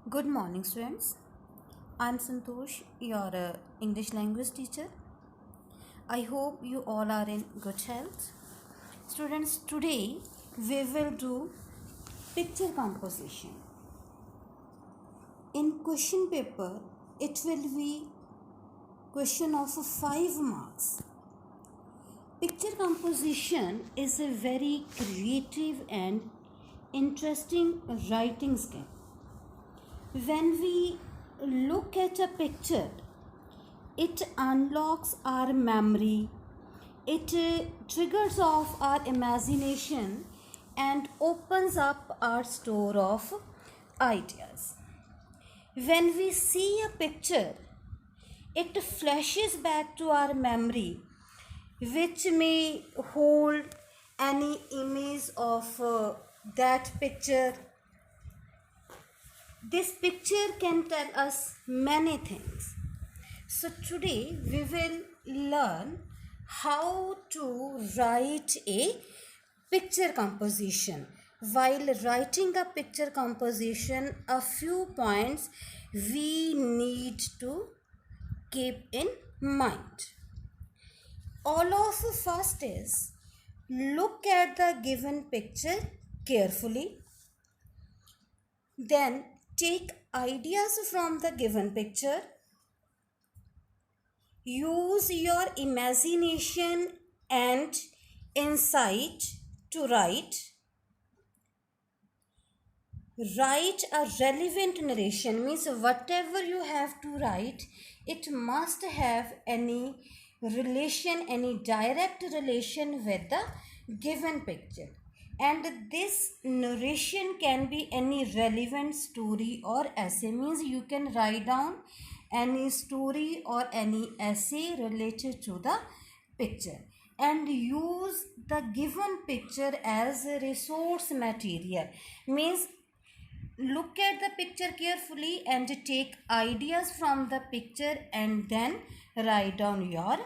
Good morning, students. I'm Santosh, your English language teacher. I hope you all are in good health. Students, today we will do picture composition. In question paper, it will be question of 5 marks. Picture composition is a very creative and interesting writing skill. When we look at a picture, it unlocks our memory, it triggers off our imagination and opens up our store of ideas. When we see a picture, it flashes back to our memory, which may hold any image of that picture. This picture can tell us many things. So today we will learn how to write a picture composition. While writing a picture composition, a few points we need to keep in mind. All of first is look at the given picture carefully. Then take ideas from the given picture. Use your imagination and insight to write. Write a relevant narration, means whatever you have to write, it must have any relation, any direct relation with the given picture. And this narration can be any relevant story or essay, means you can write down any story or any essay related to the picture and use the given picture as a resource material, means look at the picture carefully and take ideas from the picture and then write down your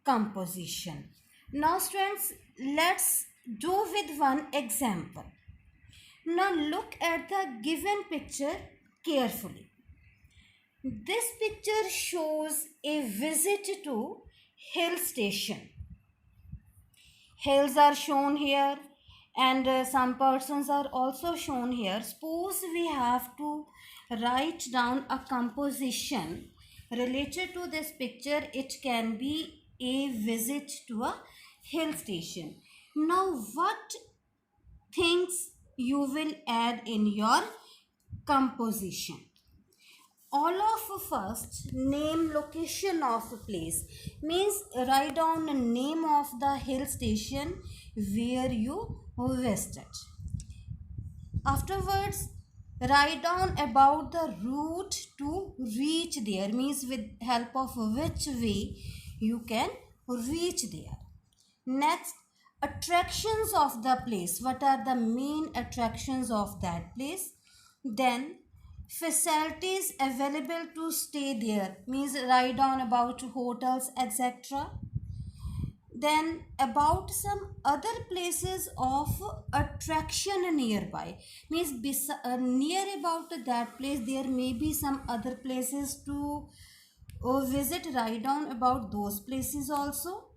composition. Now students, let's do with one example. Now look at the given picture carefully. This picture shows a visit to hill station. Hills are shown here and some persons are also shown here. Suppose we have to write down a composition related to this picture. It can be a visit to a hill station. Now what things you will add in your composition? All of first name location of a place, means write down the name of the hill station where you visited. Afterwards write down about the route to reach there, means with help of which way you can reach there. Next, attractions of the place, what are the main attractions of that place. Then facilities available to stay there, means write down about hotels, etc. Then about some other places of attraction nearby, means near about that place there may be some other places to visit, write down about those places also.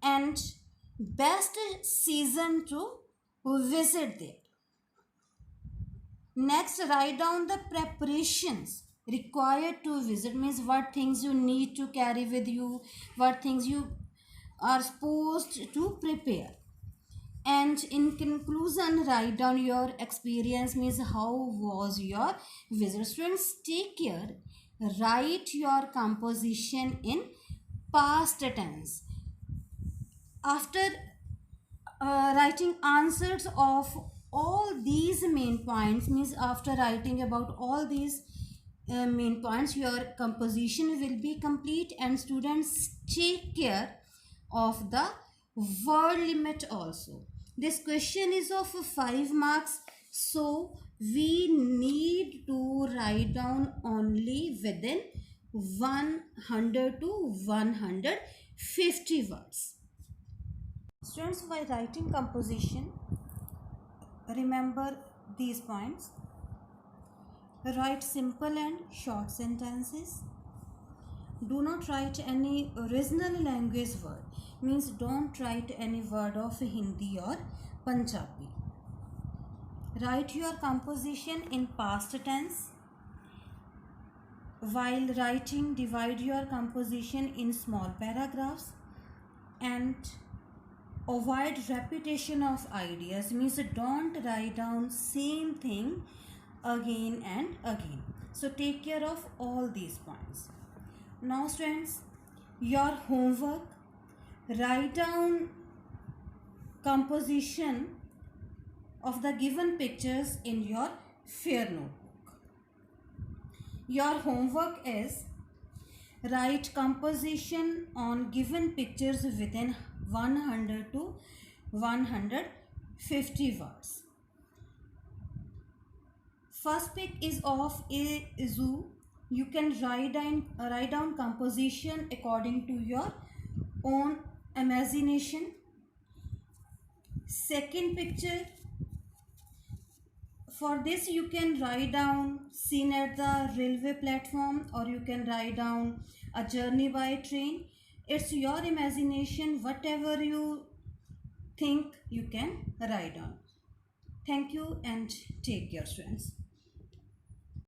And best season to visit there. Next, write down the preparations required to visit, means what things you need to carry with you, what things you are supposed to prepare. And in conclusion, write down your experience, means how was your visit. Students, take care, write your composition in past tense. After writing answers of all these main points, means after writing about all these main points, your composition will be complete. And students, take care of the word limit also. This question is of 5 marks, so we need to write down only within 100 to 150 words. Students, while writing composition, remember these points. Write simple and short sentences. Do not write any original language word. Means don't write any word of Hindi or Punjabi. Write your composition in past tense. While writing, divide your composition in small paragraphs and avoid repetition of ideas. Means don't write down same thing again and again. So take care of all these points. Now students, your homework, write down composition of the given pictures in your fair notebook. Your homework is write composition on given pictures within 100 to 150 words. First pic is of a zoo. You can write down composition according to your own imagination. Second picture, for this you can write down scene at the railway platform, or you can write down a journey by train. It's your imagination, whatever you think you can write down. Thank you and take care, friends.